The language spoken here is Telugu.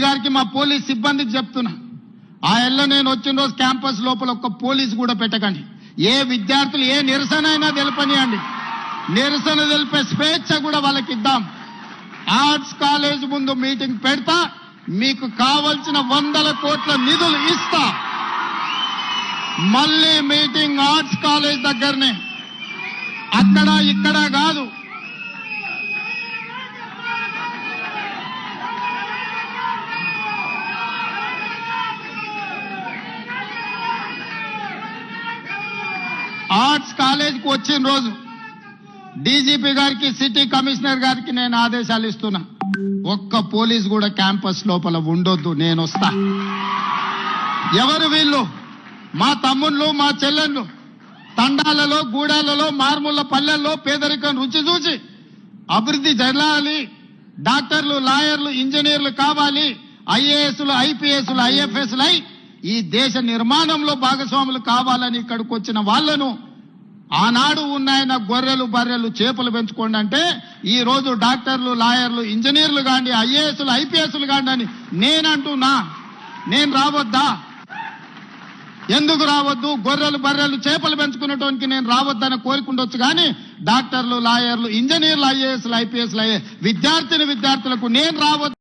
గారికి మా పోలీస్ సిబ్బందికి చెప్తున్నా, ఆ ఎల్ల నేను వచ్చిన రోజు క్యాంపస్ లోపల ఒక్క పోలీసు కూడా పెట్టకండి. ఏ విద్యార్థులు ఏ నిరసన అయినా తెలపనియండి, నిరసన తెలిపే స్వేచ్ఛ కూడా వాళ్ళకి ఇద్దాం. ఆర్ట్స్ కాలేజ్ ముందు మీటింగ్ పెడతా, మీకు కావలసిన 100 కోట్ల నిధులు ఇస్తా. మళ్ళీ మీటింగ్ ఆర్ట్స్ కాలేజ్ దగ్గరనే, అక్కడ ఇక్కడ కాదు. ఆర్ట్స్ కాలేజ్కి వచ్చిన రోజు డీజీపీ గారికి సిటీ కమిషనర్ గారికి నేను ఆదేశాలు ఇస్తున్నా, ఒక్క పోలీస్ కూడా క్యాంపస్ లోపల ఉండొద్దు, నేను వస్తా. ఎవరు వీళ్ళు? మా తమ్ముళ్ళు మా చెల్లెళ్ళు తండాలలో గూడాలలో మారుమూల పల్లెల్లో పేదరికం రుచి చూసి అభివృద్ధి జరగాలి, డాక్టర్లు లాయర్లు ఇంజనీర్లు కావాలి, ఐఏఎస్లు ఐపీఎస్లు ఐఎఫ్ఎస్లు అయి ఈ దేశ నిర్మాణంలో భాగస్వాములు కావాలని ఇక్కడికి వచ్చిన వాళ్లను ఆనాడు ఉన్నాయన గొర్రెలు బర్రెలు చేపలు పెంచుకోండి అంటే ఈ రోజు డాక్టర్లు లాయర్లు ఇంజనీర్లు కాండి ఐఏఎస్లు ఐపీఎస్లు కాండి అని నేనంటున్నా. నేను రావద్దా? ఎందుకు రావద్దు? గొర్రెలు బర్రెలు చేపలు పెంచుకునేటోనికి నేను రావద్దని కోరుకుండొచ్చు, కానీ డాక్టర్లు లాయర్లు ఇంజనీర్లు ఐఏఎస్లు ఐపీఎస్లు అయ్యే విద్యార్థులకు నేను రావద్దు.